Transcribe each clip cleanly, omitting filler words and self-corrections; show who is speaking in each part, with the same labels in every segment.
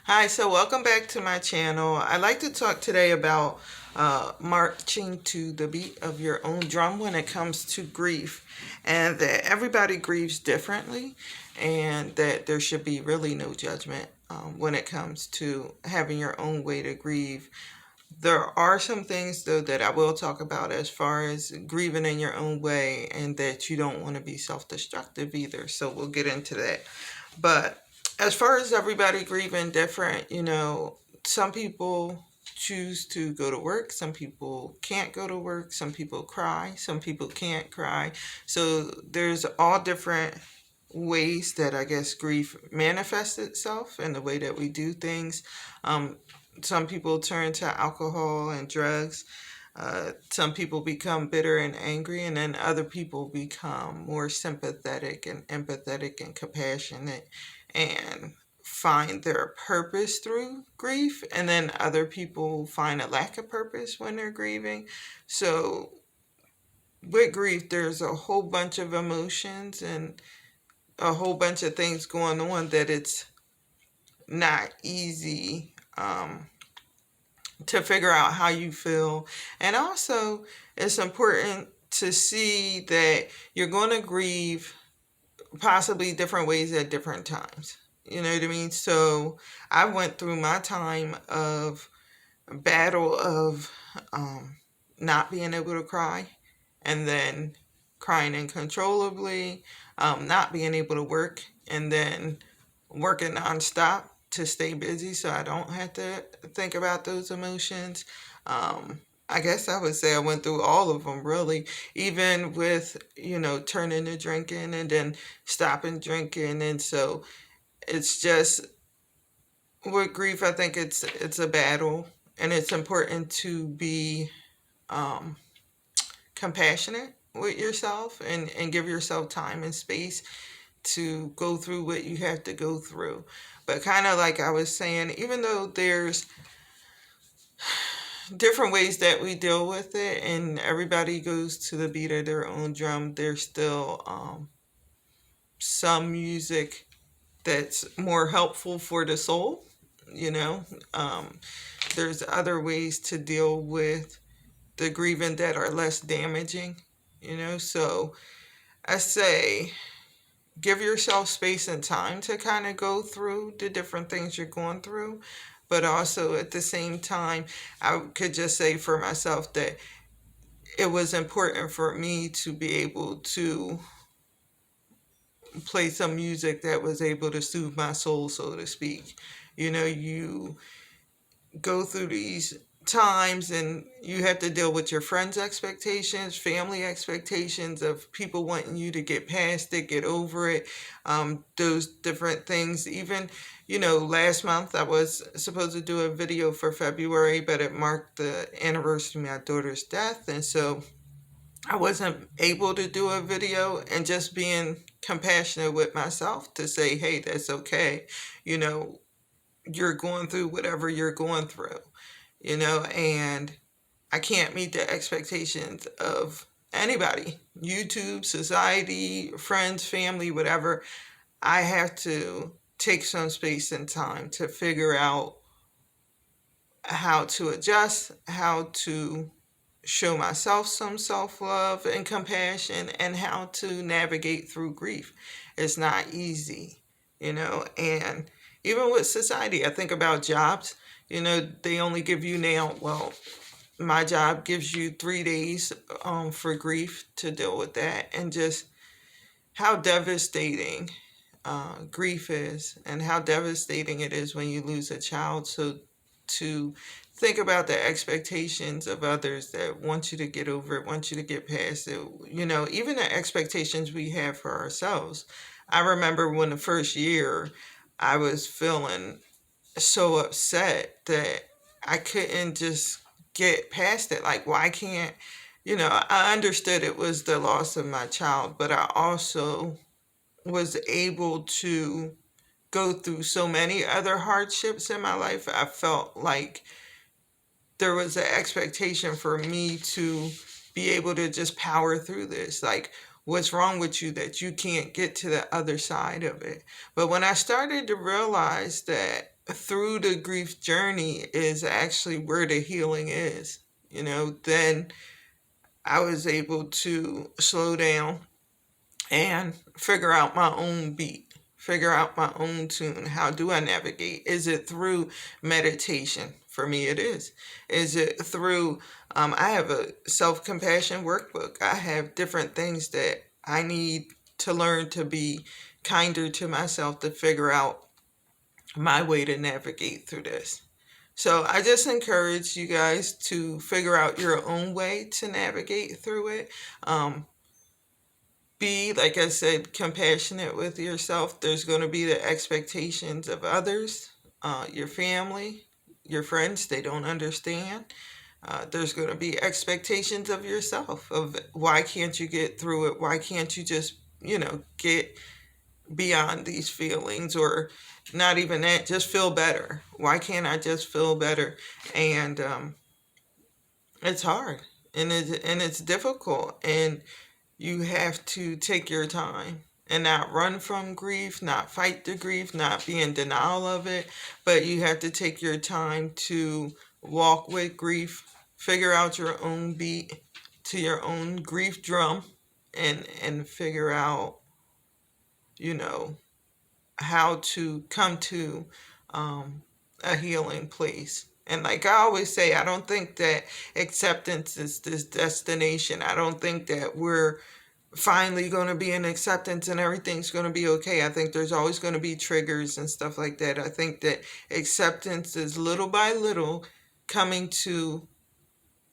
Speaker 1: Hi, so welcome back to my channel. I'd like to talk today about marching to the beat of your own drum when it comes to grief, and that everybody grieves differently, and that there should be really no judgment when it comes to having your own way to grieve. There are some things, though, that I will talk about as far as grieving in your own way, and that you don't want to be self-destructive either. So we'll get into that. But as far as everybody grieving different, some people choose to go to work, some people can't go to work, some people cry, some people can't cry. So there's all different ways that I guess grief manifests itself in the way that we do things. Some people turn to alcohol and drugs. Some people become bitter and angry, and then other people become more sympathetic and empathetic and compassionate and find their purpose through grief. And then other people find a lack of purpose when they're grieving. So, with grief, there's a whole bunch of emotions and a whole bunch of things going on that it's not easy to figure out how you feel. And also, it's important to see that you're going to grieve possibly different ways at different times. You know what I mean? So I went through my time of battle of not being able to cry, and then crying uncontrollably, not being able to work, and then working nonstop to stay busy so I don't have to think about those emotions. I guess I would say I went through all of them really, even with, turning to drinking and then stopping drinking. And so it's just with grief, I think it's a battle, and it's important to be um, compassionate with yourself and give yourself time and space to go through what you have to go through. But kind of like I was saying, even though there's different ways that we deal with it and everybody goes to the beat of their own drum, there's still some music that's more helpful for the soul, you know. There's other ways to deal with the grieving that are less damaging, So I say give yourself space and time to kind of go through the different things you're going through. But also at the same time, I could just say for myself that it was important for me to be able to play some music that was able to soothe my soul, so to speak. You go through these times and you have to deal with your friends' expectations, family expectations of people wanting you to get past it, get over it, those different things. Even, last month I was supposed to do a video for February, but it marked the anniversary of my daughter's death. And so I wasn't able to do a video, and just being compassionate with myself to say, hey, that's okay. You know, you're going through whatever you're going through, and I can't meet the expectations of anybody, YouTube, society, friends, family, whatever. I have to take some space and time to figure out how to adjust, how to show myself some self love and compassion, and how to navigate through grief. It's not easy, and even with society, I think about jobs. They only give you now, well, my job gives you 3 days for grief to deal with that, and just how devastating grief is, and how devastating it is when you lose a child. So to think about the expectations of others that want you to get over it, want you to get past it, even the expectations we have for ourselves. I remember when the first year I was feeling so upset that I couldn't just get past it. Like, why can't, I understood it was the loss of my child, but I also was able to go through so many other hardships in my life. I felt like there was an expectation for me to be able to just power through this. Like, what's wrong with you that you can't get to the other side of it? But when I started to realize that through the grief journey is actually where the healing is. Then I was able to slow down and figure out my own beat, figure out my own tune. How do I navigate? Is it through meditation? For me, it is. Is it through, I have a self compassion workbook. I have different things that I need to learn to be kinder to myself to figure out my way to navigate through this. So I just encourage you guys to figure out your own way to navigate through it. Be, like I said, compassionate with yourself. There's going to be the expectations of others, your family, your friends. They don't understand. There's going to be expectations of yourself of why can't you get through it? Why can't you just, get beyond these feelings, or not even that, just feel better? Why can't I just feel better? And it's hard, and it's difficult, and you have to take your time and not run from grief, not fight the grief, not be in denial of it, but you have to take your time to walk with grief, figure out your own beat to your own grief drum, and figure out, you know, how to come to a healing place. And like I always say, I don't think that acceptance is this destination. I don't think that we're finally going to be in acceptance and everything's going to be okay. I think there's always going to be triggers and stuff like that. I think that acceptance is little by little coming to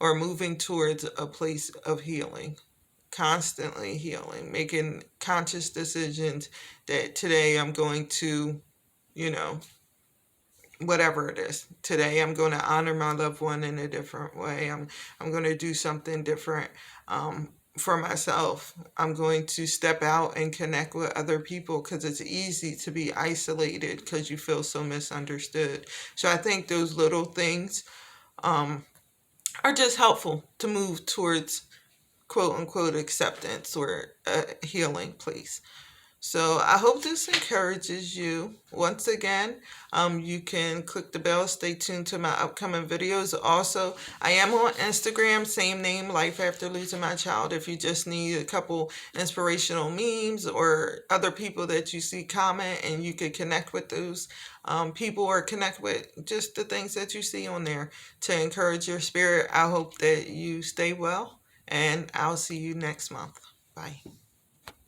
Speaker 1: or moving towards a place of healing, constantly healing, making conscious decisions that today I'm going to, you know, whatever it is. Today I'm going to honor my loved one in a different way. I'm going to do something different for myself. I'm going to step out and connect with other people, because it's easy to be isolated because you feel so misunderstood. So I think those little things are just helpful to move towards quote unquote acceptance or a healing place. So I hope this encourages you. Once again, you can click the bell, stay tuned to my upcoming videos. Also, I am on Instagram, same name, Life After Losing My Child. If you just need a couple inspirational memes or other people that you see comment, and you could connect with those people, or connect with just the things that you see on there to encourage your spirit. I hope that you stay well, and I'll see you next month. Bye.